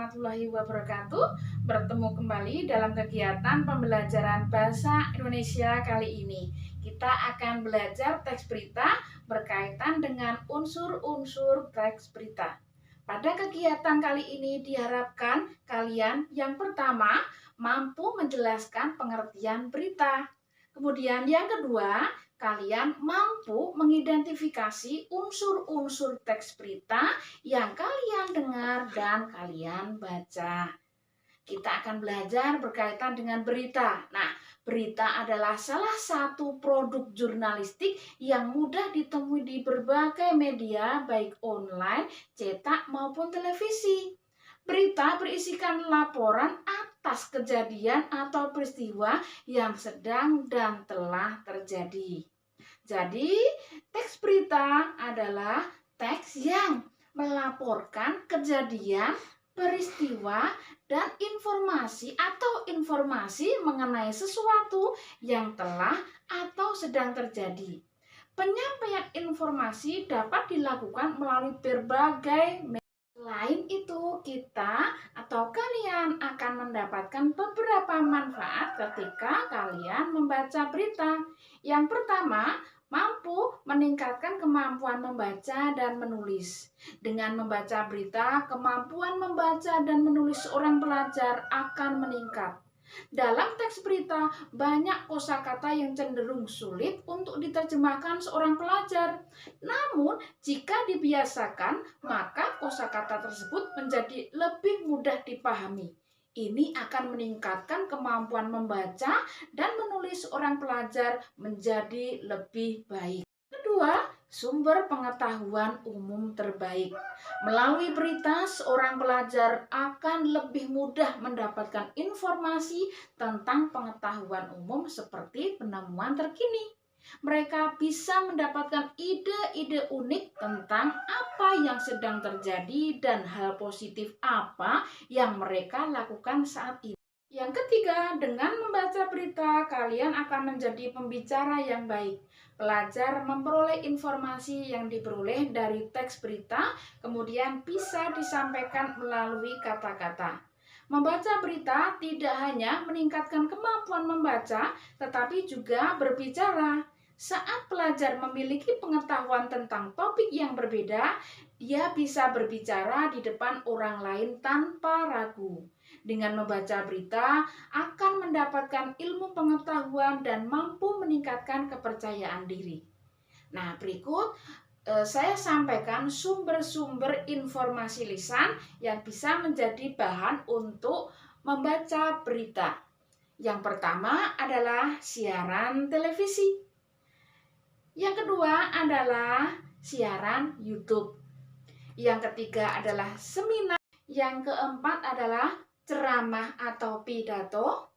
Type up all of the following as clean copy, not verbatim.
warahmatullahi wabarakatuh. Bertemu kembali dalam kegiatan pembelajaran Bahasa Indonesia kali ini. Kita akan belajar teks berita berkaitan dengan unsur-unsur teks berita. Pada kegiatan kali ini diharapkan kalian yang pertama mampu menjelaskan pengertian berita. Kemudian yang kedua, kalian mampu mengidentifikasi unsur-unsur teks berita yang kalian dengar dan kalian baca. Kita akan belajar berkaitan dengan berita. Nah, berita adalah salah satu produk jurnalistik yang mudah ditemui di berbagai media, baik online, cetak, maupun televisi. Berita berisikan laporan atas kejadian atau peristiwa yang sedang dan telah terjadi. Jadi, teks berita adalah teks yang melaporkan kejadian, peristiwa, dan informasi mengenai sesuatu yang telah atau sedang terjadi. Penyampaian informasi dapat dilakukan melalui berbagai media. Selain itu, kita atau kalian akan mendapatkan beberapa manfaat ketika kalian membaca berita. Yang pertama, mampu meningkatkan kemampuan membaca dan menulis. Dengan membaca berita, kemampuan membaca dan menulis seorang pelajar akan meningkat. Dalam teks berita, banyak kosakata yang cenderung sulit untuk diterjemahkan seorang pelajar. Namun, jika dibiasakan, maka kosakata tersebut menjadi lebih mudah dipahami. Ini akan meningkatkan kemampuan membaca dan menulis seorang pelajar menjadi lebih baik. Kedua, sumber pengetahuan umum terbaik. Melalui berita, seorang pelajar akan lebih mudah mendapatkan informasi tentang pengetahuan umum seperti penemuan terkini. Mereka bisa mendapatkan ide-ide unik tentang apa yang sedang terjadi dan hal positif apa yang mereka lakukan saat ini. Yang ketiga, dengan membaca berita, kalian akan menjadi pembicara yang baik. Pelajar memperoleh informasi yang diperoleh dari teks berita, kemudian bisa disampaikan melalui kata-kata. Membaca berita tidak hanya meningkatkan kemampuan membaca, tetapi juga berbicara. Saat pelajar memiliki pengetahuan tentang topik yang berbeda, dia bisa berbicara di depan orang lain tanpa ragu. Dengan membaca berita, akan mendapatkan ilmu pengetahuan dan mampu meningkatkan kepercayaan diri. Nah, berikut saya sampaikan sumber-sumber informasi lisan yang bisa menjadi bahan untuk membaca berita. Yang pertama adalah siaran televisi. Yang kedua adalah siaran YouTube. Yang ketiga adalah seminar. Yang keempat adalah ceramah atau pidato.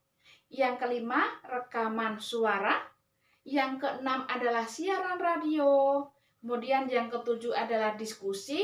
Yang kelima, rekaman suara. Yang keenam adalah siaran radio. Kemudian yang ketujuh adalah diskusi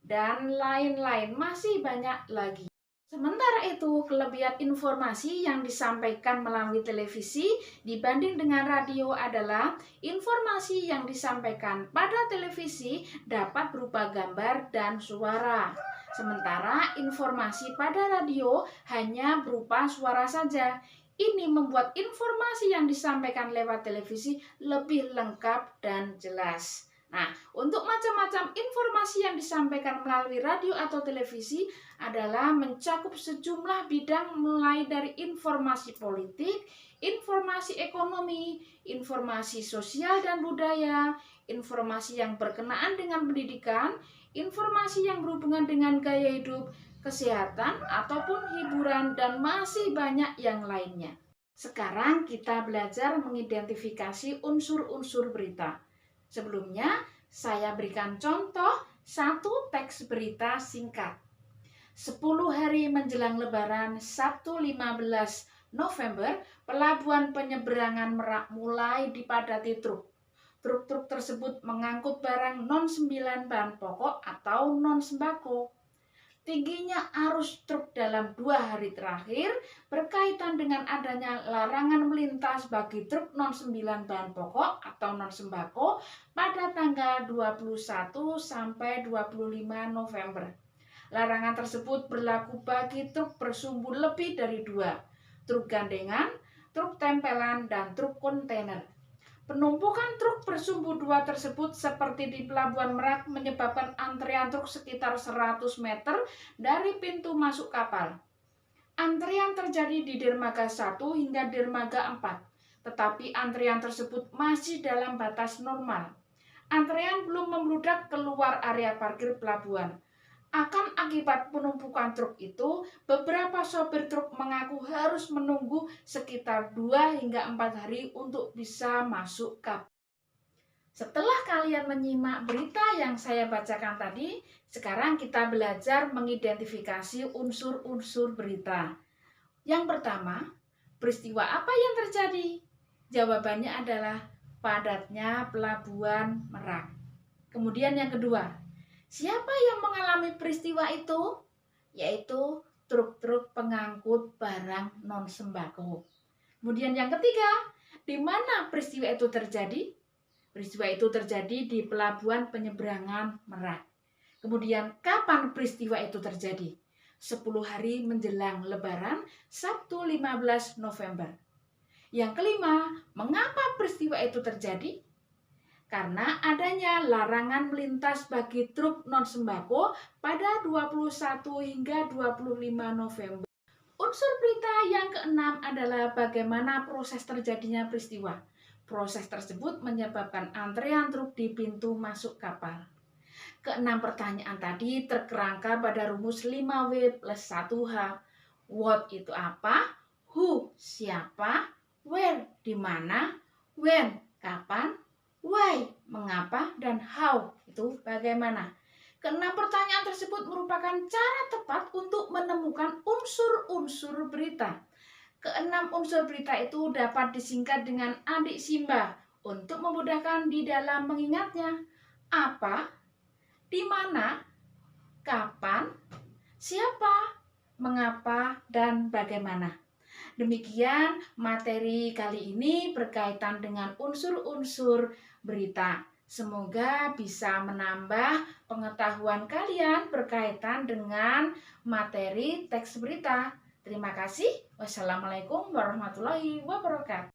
dan lain-lain, masih banyak lagi. Sementara itu, kelebihan informasi yang disampaikan melalui televisi dibanding dengan radio adalah informasi yang disampaikan pada televisi dapat berupa gambar dan suara. Sementara informasi pada radio hanya berupa suara saja. Ini membuat informasi yang disampaikan lewat televisi lebih lengkap dan jelas. Nah, untuk macam-macam informasi yang disampaikan melalui radio atau televisi adalah mencakup sejumlah bidang mulai dari informasi politik, informasi ekonomi, informasi sosial dan budaya, informasi yang berkenaan dengan pendidikan, informasi yang berhubungan dengan gaya hidup, kesehatan, ataupun hiburan, dan masih banyak yang lainnya. Sekarang kita belajar mengidentifikasi unsur-unsur berita. Sebelumnya, saya berikan contoh satu teks berita singkat. 10 hari menjelang Lebaran, Sabtu 15 November, pelabuhan penyeberangan Merak mulai dipadati truk. Truk-truk tersebut mengangkut barang non-9 bahan pokok atau non-sembako. Tingginya arus truk dalam 2 hari terakhir berkaitan dengan adanya larangan melintas bagi truk non-9 bahan pokok atau non-sembako pada tanggal 21 sampai 25 November. Larangan tersebut berlaku bagi truk bersumbu lebih dari 2, truk gandengan, truk tempelan, dan truk kontainer. Penumpukan truk bersumbu 2 tersebut seperti di Pelabuhan Merak menyebabkan antrean truk sekitar 100 meter dari pintu masuk kapal. Antrean terjadi di dermaga 1 hingga dermaga 4, tetapi antrean tersebut masih dalam batas normal. Antrean belum membludak keluar area parkir pelabuhan. Akibat penumpukan truk itu, beberapa sopir truk mengaku harus menunggu sekitar 2 hingga 4 hari untuk bisa masuk kapal. Setelah kalian menyimak berita yang saya bacakan tadi, sekarang kita belajar mengidentifikasi unsur-unsur berita. Yang pertama, peristiwa apa yang terjadi? Jawabannya adalah padatnya Pelabuhan Merak. Kemudian yang kedua, siapa yang mengalami peristiwa itu? Yaitu truk-truk pengangkut barang non-sembako. Kemudian yang ketiga, di mana peristiwa itu terjadi? Peristiwa itu terjadi di Pelabuhan Penyeberangan Merak. Kemudian kapan peristiwa itu terjadi? 10 hari menjelang Lebaran, Sabtu 15 November. Yang kelima, mengapa peristiwa itu terjadi? Karena adanya larangan melintas bagi truk non-sembako pada 21 hingga 25 November. Unsur berita yang keenam adalah bagaimana proses terjadinya peristiwa. Proses tersebut menyebabkan antrean truk di pintu masuk kapal. Keenam pertanyaan tadi terkerangka pada rumus 5W plus 1H. What itu apa? Who siapa? Where di mana? When kapan? Why mengapa? Dan how itu bagaimana? Keenam pertanyaan tersebut merupakan cara tepat untuk menemukan unsur-unsur berita. Keenam unsur berita itu dapat disingkat dengan adik Simba untuk memudahkan di dalam mengingatnya. Apa? Di mana? Kapan? Siapa? Mengapa? Dan bagaimana? Demikian materi kali ini berkaitan dengan unsur-unsur berita. Semoga bisa menambah pengetahuan kalian berkaitan dengan materi teks berita. Terima kasih. Wassalamualaikum warahmatullahi wabarakatuh.